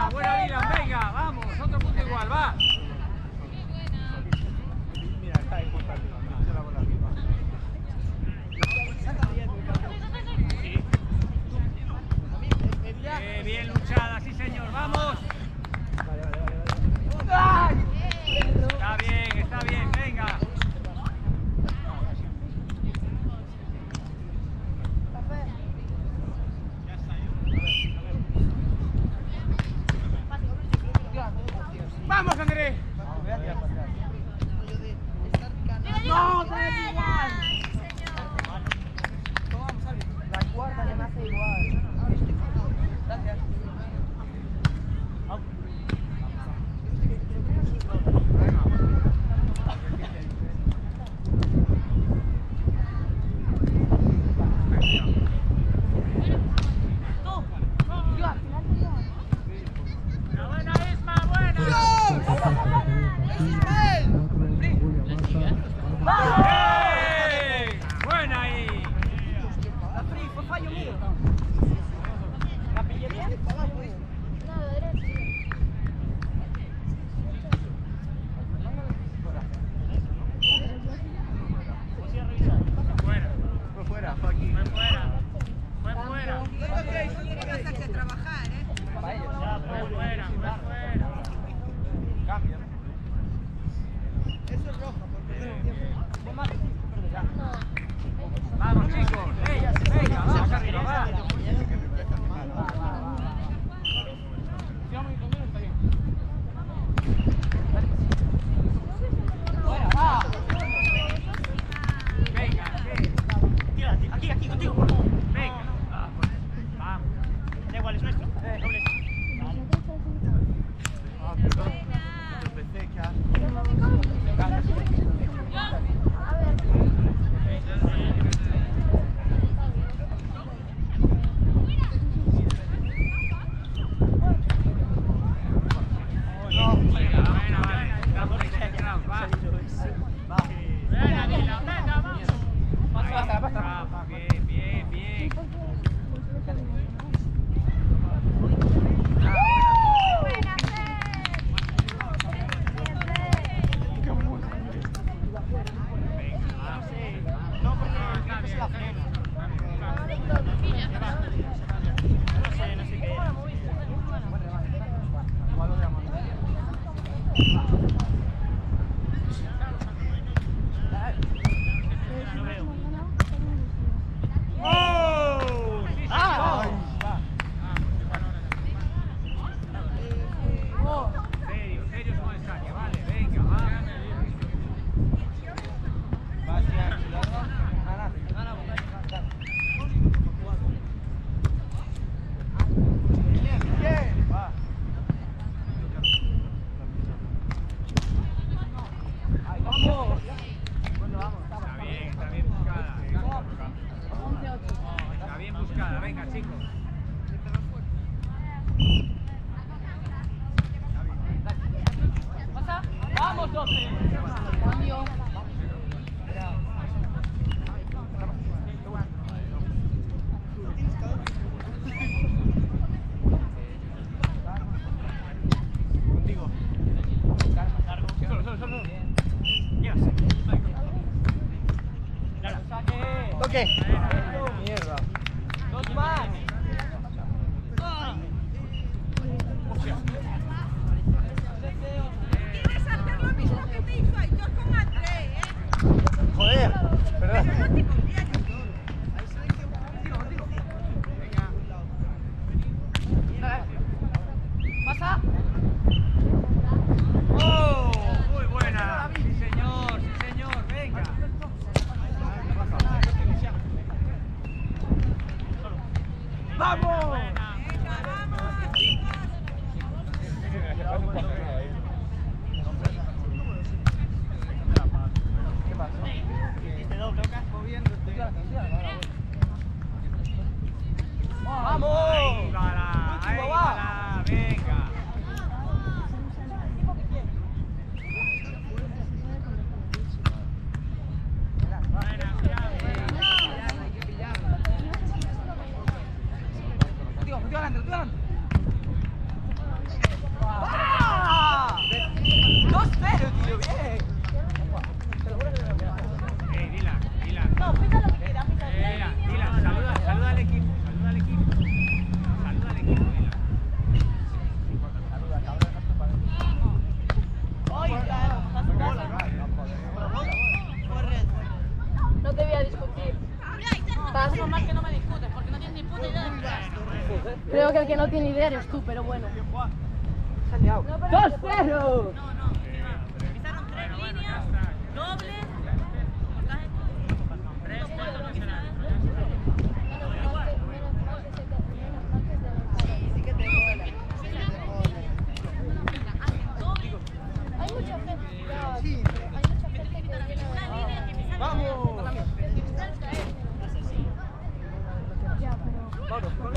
buena Dylan, venga, vamos, otro punto igual, va. Mira, está ahí justo arriba, mete la bola arriba. Bien luchada, sí señor, vamos. Está bien, venga. ¡Vamos, Andrés! ¡No, tenés igual! La cuarta le nace igual. Gracias. ¡Buena ahí! La free, fue fallo mío. ¿La pillé bien? Fue fuera, fue aquí. Fue fuera. Vas a trabajar, ¿eh? Fue fuera. Cambia. Eso es roja, porque fue mal. Vamos, chicos, venga, vamos arriba, va. Venga, Aquí, contigo. venga. Vamos. Da igual, es nuestro. Doble. Ah, perdón. Tropecé, que asco. Bien. Serio con el saque, vale, venga, va. Está bien buscada. Está bien buscada, venga, chicos. ¡Vamos, 12! Contigo. Solo. Ok. Mierda. ¡Dos más! Quieres hacer lo mismo que te hizo Aitor con André, ¿eh? Joder. Perdón. Pero no te conviene. ¿Pasa? ¡Oh! Muy buena. Sí, señor, venga. ¡Vamos! Venga, vamos, chicos. ¿Qué pasó? Te doble. Moviéndote. ¡Vamos! Ahí va, venga. Contigo adelante. Creo que el que no tiene idea eres tú, pero bueno. Se ha liado. 2-0. Empezaron 3 líneas, dobles. Sí que te mola. Hay mucha gente. Sí. Hay mucha gente que viene. ¡Vamos! Ya, pero. Vamos, con